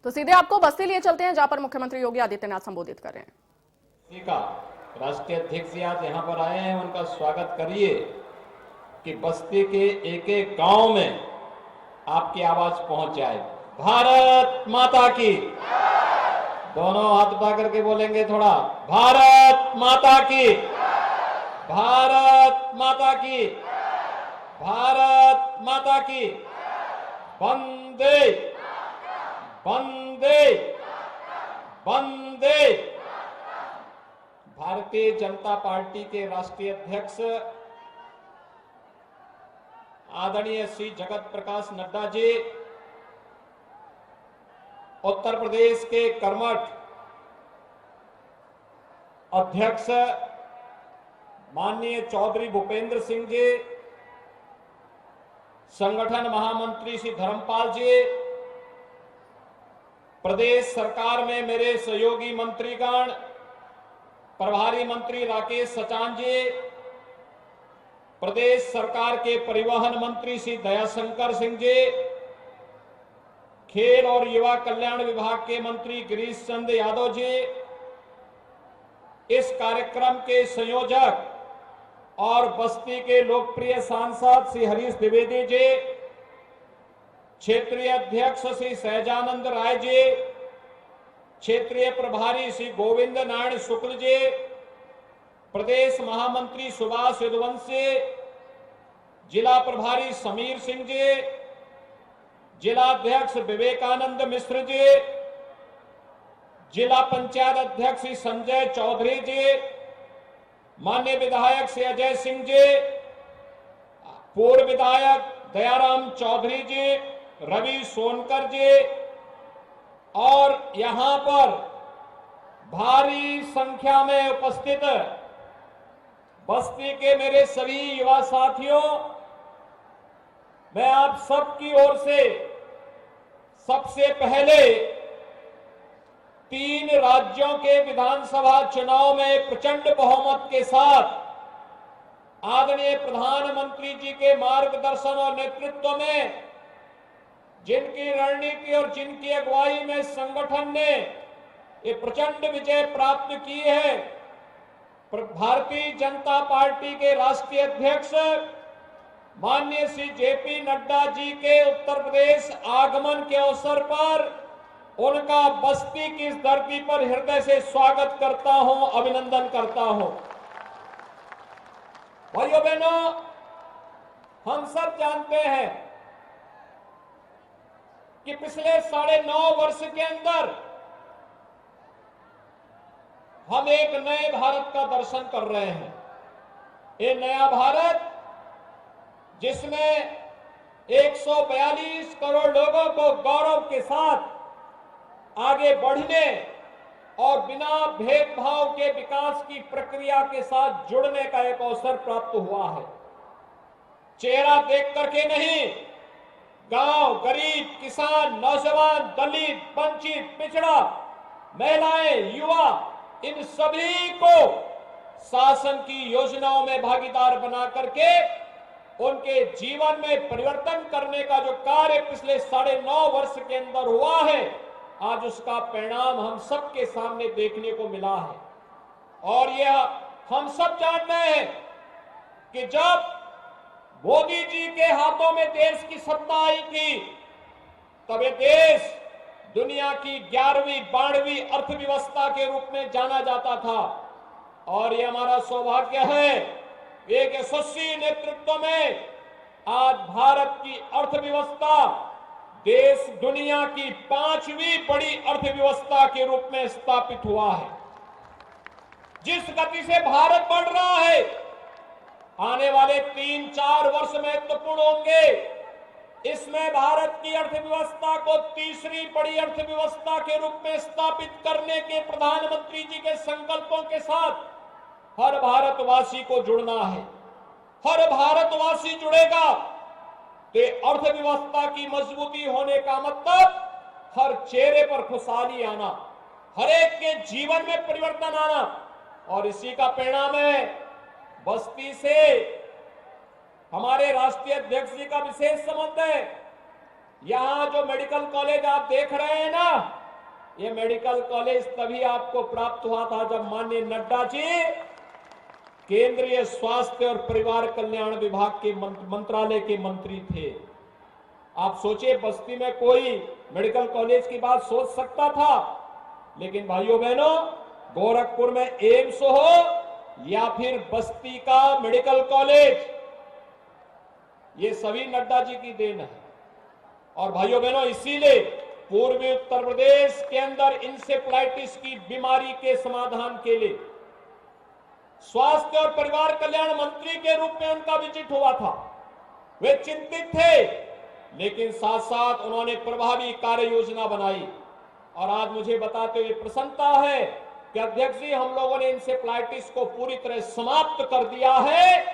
तो सीधे आपको बस्ती लिए चलते हैं, जहां पर मुख्यमंत्री योगी आदित्यनाथ संबोधित कर रहे हैं। का राष्ट्रीय अध्यक्ष आज यहाँ पर आए हैं, उनका स्वागत करिए कि बस्ती के एक एक गांव में आपकी आवाज पहुंच जाए। भारत माता की, दोनों हाथ उठा करके बोलेंगे थोड़ा, भारत माता की, भारत माता की, भारत माता की, वंदे वंदे वंदे। भारतीय जनता पार्टी के राष्ट्रीय अध्यक्ष आदरणीय श्री जगत प्रकाश नड्डा जी, उत्तर प्रदेश के कर्मठ अध्यक्ष माननीय चौधरी भूपेंद्र सिंह जी, संगठन महामंत्री श्री धर्मपाल जी, प्रदेश सरकार में मेरे सहयोगी मंत्रीगण, प्रभारी मंत्री राकेश सचान जी, प्रदेश सरकार के परिवहन मंत्री श्री दयाशंकर सिंह जी, खेल और युवा कल्याण विभाग के मंत्री गिरीश चंद्र यादव जी, इस कार्यक्रम के संयोजक और बस्ती के लोकप्रिय सांसद श्री हरीश द्विवेदी जी, क्षेत्रीय अध्यक्ष श्री सहजानंद राय जी, क्षेत्रीय प्रभारी श्री गोविंद नारायण शुक्ल जी, प्रदेश महामंत्री सुभाष यदुवंशी, जिला प्रभारी समीर सिंह जी, जिला अध्यक्ष विवेकानंद मिश्र जी, जिला पंचायत अध्यक्ष श्री संजय चौधरी जी, माननीय विधायक श्री अजय सिंह जी, पूर्व विधायक दयाराम चौधरी जी, रवि सोनकर जी, और यहां पर भारी संख्या में उपस्थित बस्ती के मेरे सभी युवा साथियों, मैं आप सबकी ओर से सबसे पहले 3 राज्यों के विधानसभा चुनाव में प्रचंड बहुमत के साथ आदरणीय प्रधानमंत्री जी के मार्गदर्शन और नेतृत्व में, जिनकी रणनीति और जिनकी अगुवाई में संगठन ने ये प्रचंड विजय प्राप्त की है, भारतीय जनता पार्टी के राष्ट्रीय अध्यक्ष माननीय श्री जेपी नड्डा जी के उत्तर प्रदेश आगमन के अवसर पर उनका बस्ती की इस धरती पर हृदय से स्वागत करता हूं, अभिनंदन करता हूं। भाइयों बहनों, हम सब जानते हैं कि पिछले 9.5 वर्ष के अंदर हम एक नए भारत का दर्शन कर रहे हैं। ये नया भारत जिसमें 142 करोड़ लोगों को गौरव के साथ आगे बढ़ने और बिना भेदभाव के विकास की प्रक्रिया के साथ जुड़ने का एक अवसर प्राप्त हुआ है। चेहरा देख करके नहीं, गांव, गरीब, किसान, नौजवान, दलित, वंचित, पिछड़ा, महिलाएं, युवा, इन सभी को शासन की योजनाओं में भागीदार बना करके उनके जीवन में परिवर्तन करने का जो कार्य पिछले 9.5 वर्ष के अंदर हुआ है, आज उसका परिणाम हम सबके सामने देखने को मिला है। और यह हम सब जानते हैं कि जब मोदी जी के हाथों में देश की सत्ता आई थी, तब ये देश दुनिया की 11वीं 12वीं अर्थव्यवस्था के रूप में जाना जाता था। और ये हमारा सौभाग्य है, एक यशस्वी नेतृत्व में आज भारत की अर्थव्यवस्था देश दुनिया की 5वीं बड़ी अर्थव्यवस्था के रूप में स्थापित हुआ है। जिस गति से भारत बढ़ रहा है, आने वाले 3-4 वर्ष महत्वपूर्ण होंगे। इसमें भारत की अर्थव्यवस्था को तीसरी बड़ी अर्थव्यवस्था के रूप में स्थापित करने के प्रधानमंत्री जी के संकल्पों के साथ हर भारतवासी को जुड़ना है। हर भारतवासी जुड़ेगा तो अर्थव्यवस्था की मजबूती होने का मतलब हर चेहरे पर खुशहाली आना, हर एक के जीवन में परिवर्तन आना। और इसी का परिणाम है बस्ती से हमारे राष्ट्रीय अध्यक्ष जी का विशेष संबंध है। यहां जो मेडिकल कॉलेज आप देख रहे हैं ना, ये मेडिकल कॉलेज तभी आपको प्राप्त हुआ था जब माननीय नड्डा जी केंद्रीय स्वास्थ्य और परिवार कल्याण विभाग के मंत्रालय के मंत्री थे। आप सोचिए, बस्ती में कोई मेडिकल कॉलेज की बात सोच सकता था, लेकिन भाइयों बहनों, गोरखपुर में एम्स हो या फिर बस्ती का मेडिकल कॉलेज, ये सभी नड्डा जी की देन है। और भाइयों बहनों, इसीलिए पूर्वी उत्तर प्रदेश के अंदर इंसेफ्लाइटिस की बीमारी के समाधान के लिए स्वास्थ्य और परिवार कल्याण मंत्री के रूप में उनका विजिट हुआ था। वे चिंतित थे, लेकिन साथ साथ उन्होंने प्रभावी कार्य योजना बनाई। और आज मुझे बताते हुए प्रसन्नता है कि अध्यक्ष जी, हम लोगों ने इंसेफ्लाइटिस को पूरी तरह समाप्त कर दिया है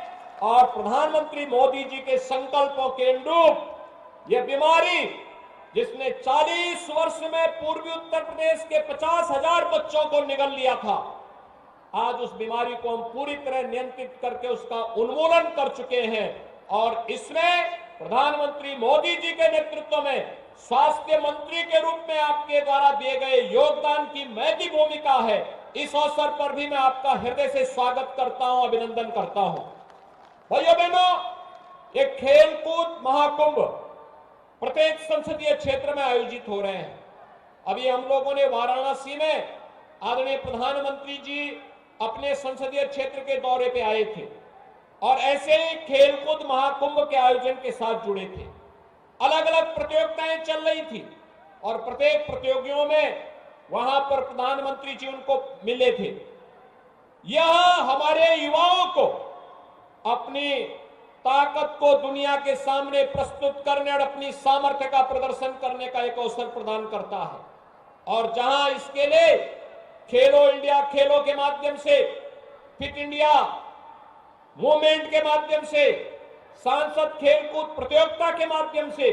और प्रधानमंत्री मोदी जी के संकल्पों के अनुरूप यह बीमारी, जिसने 40 वर्ष में पूर्वी उत्तर प्रदेश के 50,000 बच्चों को निगल लिया था, आज उस बीमारी को हम पूरी तरह नियंत्रित करके उसका उन्मूलन कर चुके हैं। और इसमें प्रधानमंत्री मोदी जी के नेतृत्व में स्वास्थ्य मंत्री के रूप में आपके द्वारा दिए गए योगदान की महती भूमिका है। इस अवसर पर भी मैं आपका हृदय से स्वागत करता हूं, अभिनंदन करता हूं। भाइयों बहनों, एक खेल कूद महाकुंभ प्रत्येक संसदीय क्षेत्र में आयोजित हो रहे हैं। अभी हम लोगों ने वाराणसी में आदरणीय प्रधानमंत्री जी अपने संसदीय क्षेत्र के दौरे पे आए थे और ऐसे ही खेलकूद महाकुंभ के आयोजन के साथ जुड़े थे। अलग अलग प्रतियोगिताएं चल रही थी और प्रत्येक प्रतियोगियों में वहां पर प्रधानमंत्री जी उनको मिले थे। यह हमारे युवाओं को अपनी ताकत को दुनिया के सामने प्रस्तुत करने और अपनी सामर्थ्य का प्रदर्शन करने का एक अवसर प्रदान करता है। और जहां इसके लिए खेलो इंडिया खेलों के माध्यम से, फिट इंडिया मूवमेंट के माध्यम से, सांसद खेलकूद प्रतियोगिता के माध्यम से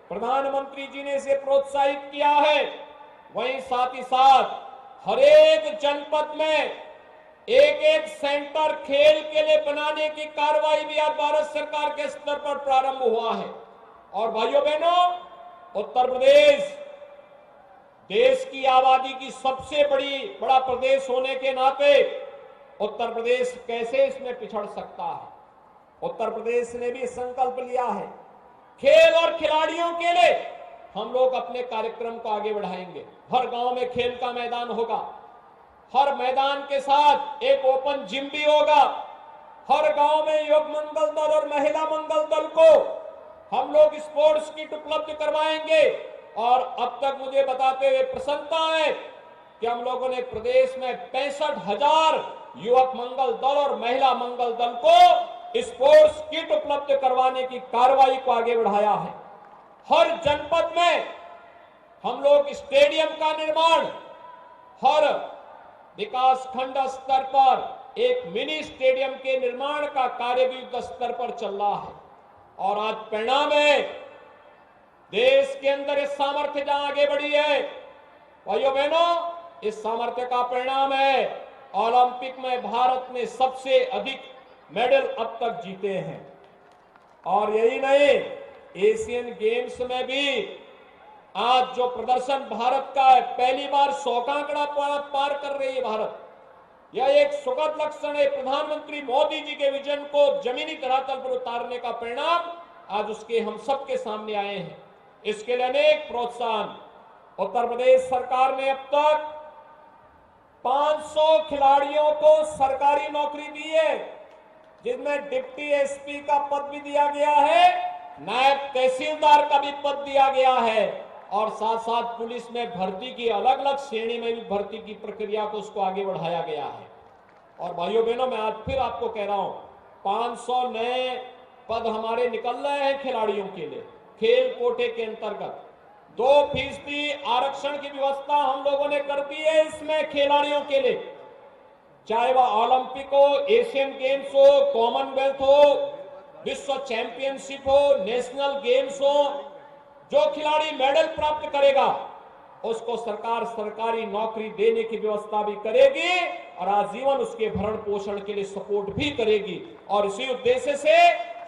प्रधानमंत्री जी ने इसे प्रोत्साहित किया है, वहीं साथ ही साथ हर एक जनपद में एक एक सेंटर खेल के लिए बनाने की कार्रवाई भी आज भारत सरकार के स्तर पर प्रारंभ हुआ है। और भाइयों बहनों, उत्तर प्रदेश देश की आबादी की सबसे बड़ा प्रदेश होने के नाते उत्तर प्रदेश कैसे इसमें पिछड़ सकता है। उत्तर प्रदेश ने भी संकल्प लिया है, खेल और खिलाड़ियों के लिए हम लोग अपने कार्यक्रम को आगे बढ़ाएंगे। हर गांव में खेल का मैदान होगा, हर मैदान के साथ एक ओपन जिम भी होगा। हर गांव में युवक मंगल दल और महिला मंगल दल को हम लोग स्पोर्ट्स किट उपलब्ध करवाएंगे। और अब तक मुझे बताते हुए प्रसन्नता है कि हम लोगों ने प्रदेश में 65,000 युवक मंगल दल और महिला मंगल दल को स्पोर्ट्स किट उपलब्ध करवाने की कार्रवाई को आगे बढ़ाया है। हर जनपद में हम लोग स्टेडियम का निर्माण, हर विकास खंड स्तर पर एक मिनी स्टेडियम के निर्माण का कार्य भी युद्ध स्तर पर चल रहा है। और आज परिणाम है, देश के अंदर इस सामर्थ्य जहां आगे बढ़ी है, भाइयों बहनों, इस सामर्थ्य का परिणाम है ओलंपिक में भारत ने सबसे अधिक मेडल अब तक जीते हैं। और यही नहीं, एशियन गेम्स में भी आज जो प्रदर्शन भारत का है, पहली बार 100 का आंकड़ा पार कर रही है भारत। यह एक सुखद लक्षण है प्रधानमंत्री मोदी जी के विजन को जमीनी धरातल पर उतारने का परिणाम आज उसके हम सबके सामने आए हैं। इसके लिए अनेक प्रोत्साहन उत्तर प्रदेश सरकार ने अब तक 500 खिलाड़ियों को सरकारी नौकरी दी है, जिसमें डिप्टी एसपी का पद भी दिया गया है, नायब तहसीलदार का भी पद दिया गया है और साथ साथ पुलिस में भर्ती की अलग अलग श्रेणी में भी भर्ती की प्रक्रिया को उसको आगे बढ़ाया गया है। और भाइयों बहनों, मैं आज फिर आपको कह रहा हूं, 500 नए पद हमारे निकल रहे हैं खिलाड़ियों के लिए। खेल कोटे के अंतर्गत 2% आरक्षण की व्यवस्था हम लोगों ने कर दी है इसमें खिलाड़ियों के लिए, चाहे वह ओलंपिक हो, एशियन गेम्स हो, कॉमनवेल्थ हो, विश्व चैंपियनशिप हो, नेशनल गेम्स हो। जो खिलाड़ी मेडल प्राप्त करेगा उसको सरकार सरकारी नौकरी देने की व्यवस्था भी करेगी और आजीवन उसके भरण पोषण के लिए सपोर्ट भी करेगी। और इसी उद्देश्य से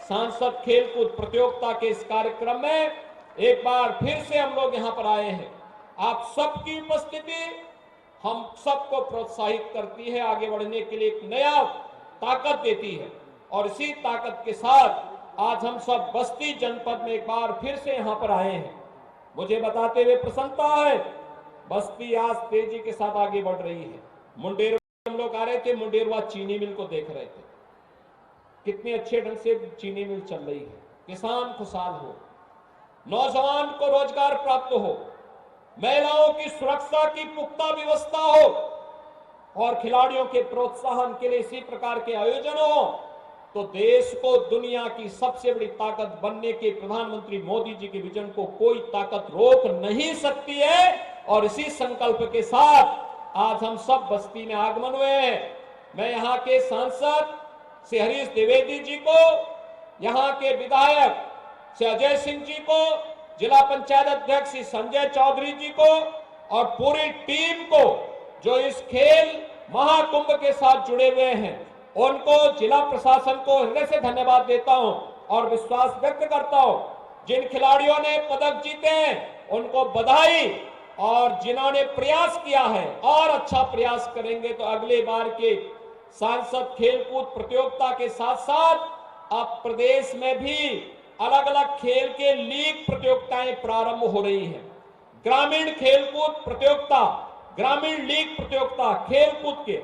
सांसद खेलकूद प्रतियोगिता के इस कार्यक्रम में एक बार फिर से हम लोग यहां पर आए हैं। आप सबकी उपस्थिति हम सबको प्रोत्साहित करती है, आगे बढ़ने के लिए एक नया ताकत देती है। और इसी ताकत के साथ आज हम सब बस्ती जनपद में एक बार फिर से यहां पर आए हैं। मुझे बताते हुए प्रसन्नता है, बस्ती आज तेजी के साथ आगे बढ़ रही है। मुंडेरवा हम लोग आ रहे थे, मुंडेरवा चीनी मिल को देख रहे थे, कितने अच्छे ढंग से चीनी मिल चल रही है। किसान खुशहाल हो, नौजवान को रोजगार प्राप्त हो, महिलाओं की सुरक्षा की पुख्ता व्यवस्था हो और खिलाड़ियों के प्रोत्साहन के लिए इसी प्रकार के आयोजन हो, तो देश को दुनिया की सबसे बड़ी ताकत बनने के प्रधानमंत्री मोदी जी के विजन को कोई ताकत रोक नहीं सकती है। और इसी संकल्प के साथ आज हम सब बस्ती में आगमन हुए हैं। मैं यहाँ के सांसद श्री हरीश द्विवेदी जी को, यहाँ के विधायक श्री अजय सिंह जी को, जिला पंचायत अध्यक्ष श्री संजय चौधरी जी को और पूरी टीम को जो इस खेल महाकुंभ के साथ जुड़े हुए हैं, उनको, जिला प्रशासन को हृदय से धन्यवाद देता हूं और विश्वास व्यक्त करता हूं। जिन खिलाड़ियों ने पदक जीते हैं उनको बधाई, और जिन्होंने प्रयास किया है और अच्छा प्रयास करेंगे तो अगले बार के सांसद खेलकूद प्रतियोगिता के साथ साथ अब प्रदेश में भी अलग अलग खेल के लीग प्रतियोगिताएं प्रारंभ हो रही हैं। ग्रामीण खेलकूद प्रतियोगिता, ग्रामीण लीग प्रतियोगिता खेलकूद के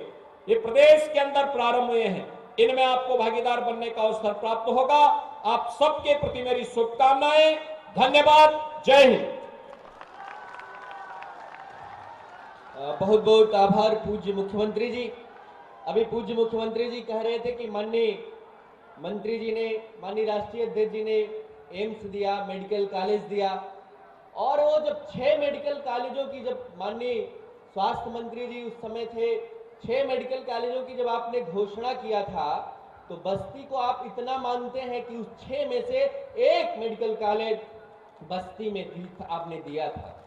ये प्रदेश के अंदर प्रारंभ हुए हैं। इनमें आपको भागीदार बनने का अवसर प्राप्त होगा। आप सबके प्रति मेरी शुभकामनाएं। धन्यवाद। जय हिंद। बहुत बहुत आभार पूज्य मुख्यमंत्री जी। अभी पूज्य मुख्यमंत्री जी कह रहे थे कि माननीय मंत्री जी ने, माननीय राष्ट्रीय अध्यक्ष जी ने एम्स दिया, मेडिकल कॉलेज दिया, और वो जब 6 मेडिकल कॉलेजों की, जब माननीय स्वास्थ्य मंत्री जी उस समय थे, 6 मेडिकल कॉलेजों की जब आपने घोषणा किया था, तो बस्ती को आप इतना मानते हैं कि उस 6 में से 1 मेडिकल कॉलेज बस्ती में आपने दिया था।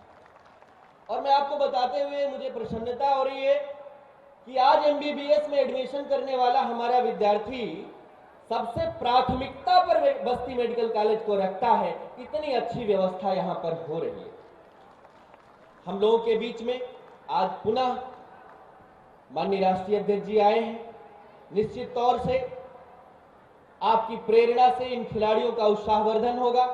और मैं आपको बताते हुए मुझे प्रसन्नता हो रही है कि आज एमबीबीएस में एडमिशन करने वाला हमारा विद्यार्थी सबसे प्राथमिकता पर बस्ती मेडिकल कॉलेज को रखता है। इतनी अच्छी व्यवस्था यहां पर हो रही है। हम लोगों के बीच में आज पुनः माननीय राष्ट्रीय अध्यक्ष जी आए हैं। निश्चित तौर से आपकी प्रेरणा से इन खिलाड़ियों का उत्साहवर्धन होगा।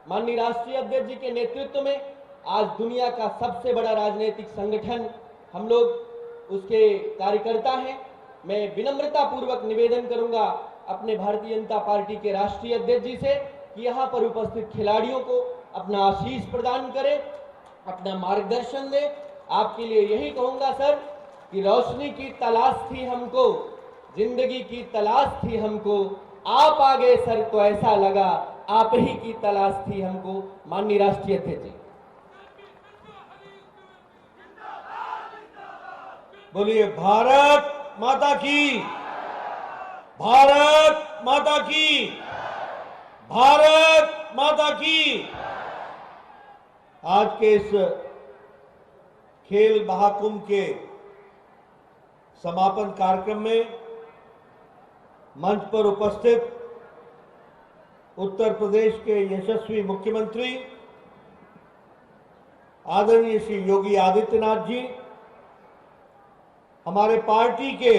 माननीय राष्ट्रीय अध्यक्ष जी के नेतृत्व में आज दुनिया का सबसे बड़ा राजनीतिक संगठन, हम लोग उसके कार्यकर्ता हैं। मैं विनम्रता पूर्वक निवेदन करूंगा अपने भारतीय जनता पार्टी के राष्ट्रीय अध्यक्ष जी से कि यहाँ पर उपस्थित खिलाड़ियों को अपना आशीष प्रदान करें, अपना मार्गदर्शन दें। आपके लिए यही कहूंगा सर कि रोशनी की तलाश थी हमको, जिंदगी की तलाश थी हमको, आप आ गए सर तो ऐसा लगा आप ही की तलाश थी हमको। माननीय राष्ट्रीय अध्यक्ष जी, बोलिए भारत माता की, भारत माता की, भारत माता की। आज के इस खेल महाकुंभ के समापन कार्यक्रम में मंच पर उपस्थित उत्तर प्रदेश के यशस्वी मुख्यमंत्री आदरणीय श्री योगी आदित्यनाथ जी, हमारे पार्टी के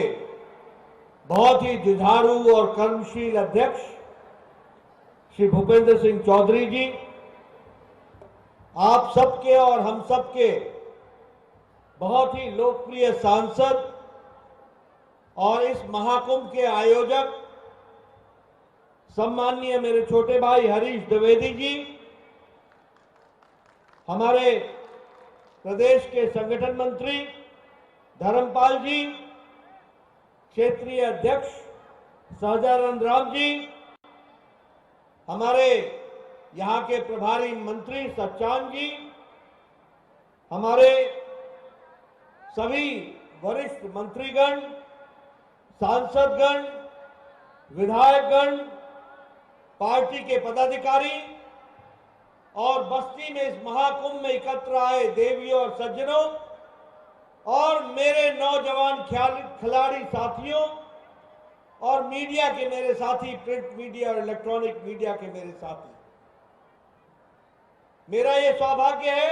बहुत ही जुझारू और कर्मशील अध्यक्ष श्री भूपेंद्र सिंह चौधरी जी, आप सबके और हम सबके बहुत ही लोकप्रिय सांसद और इस महाकुंभ के आयोजक सम्माननीय मेरे छोटे भाई हरीश द्विवेदी जी, हमारे प्रदेश के संगठन मंत्री धर्मपाल जी, क्षेत्रीय अध्यक्ष सहजानंद राम जी, हमारे यहाँ के प्रभारी मंत्री सच्चान जी, हमारे सभी वरिष्ठ मंत्रीगण, सांसदगण, विधायकगण, पार्टी के पदाधिकारी और बस्ती में इस महाकुंभ में एकत्र आए देवियों और सज्जनों और मेरे नौजवान खिलाड़ी साथियों और मीडिया के मेरे साथी, प्रिंट मीडिया और इलेक्ट्रॉनिक मीडिया के मेरे साथी, मेरा ये सौभाग्य है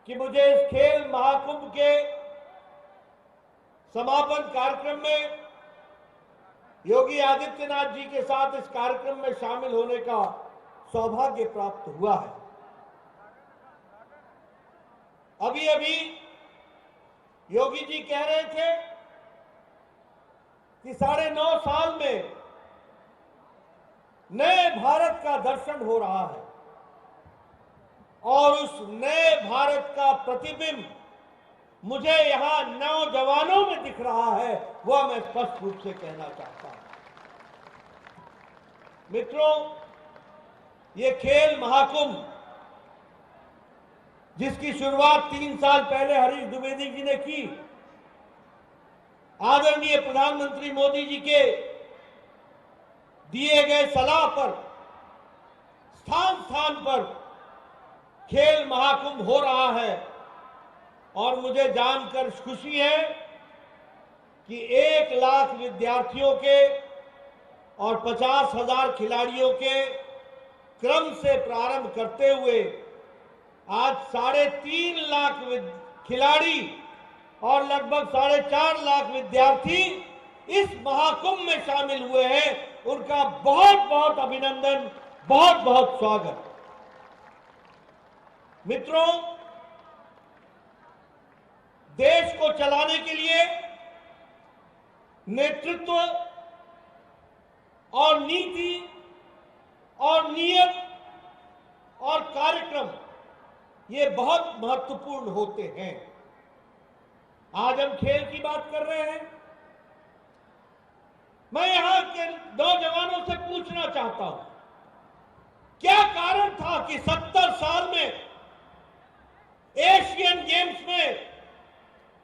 कि मुझे इस खेल महाकुंभ के समापन कार्यक्रम में योगी आदित्यनाथ जी के साथ इस कार्यक्रम में शामिल होने का सौभाग्य प्राप्त हुआ है। अभी अभी योगी जी कह रहे थे कि 9.5 साल में नए भारत का दर्शन हो रहा है और उस नए भारत का प्रतिबिंब मुझे यहां नौजवानों में दिख रहा है, वह मैं स्पष्ट रूप से कहना चाहता हूं। मित्रों, ये खेल महाकुंभ जिसकी शुरुआत 3 साल पहले हरीश द्विवेदी जी ने की, आदरणीय प्रधानमंत्री मोदी जी के दिए गए सलाह पर स्थान स्थान पर खेल महाकुंभ हो रहा है और मुझे जानकर खुशी है कि 1 लाख विद्यार्थियों के और 50,000 खिलाड़ियों के क्रम से प्रारंभ करते हुए आज 3.5 लाख खिलाड़ी और लगभग 4.5 लाख विद्यार्थी इस महाकुंभ में शामिल हुए हैं। उनका बहुत बहुत अभिनंदन, बहुत बहुत स्वागत। मित्रों, देश को चलाने के लिए नेतृत्व और नीति और नियत और कार्यक्रम ये बहुत महत्वपूर्ण होते हैं। आज हम खेल की बात कर रहे हैं। मैं यहां के नौजवानों से पूछना चाहता हूं, क्या कारण था कि 70 साल में एशियन गेम्स में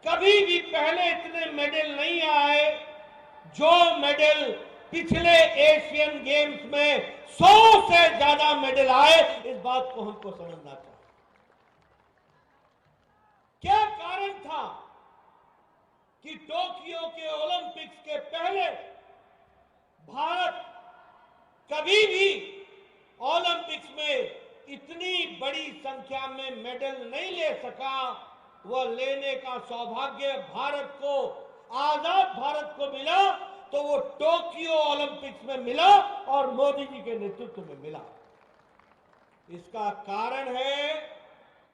कभी भी पहले इतने मेडल नहीं आए जो मेडल पिछले एशियन गेम्स में 100 से ज्यादा मेडल आए? इस बात को हमको समझना चाहिए। क्या कारण था कि टोक्यो के ओलंपिक्स के पहले भारत कभी भी ओलंपिक्स में इतनी बड़ी संख्या में मेडल नहीं ले सका? वह लेने का सौभाग्य भारत को, आजाद भारत को मिला तो वो टोक्यो ओलंपिक्स में मिला और मोदी जी के नेतृत्व में मिला। इसका कारण है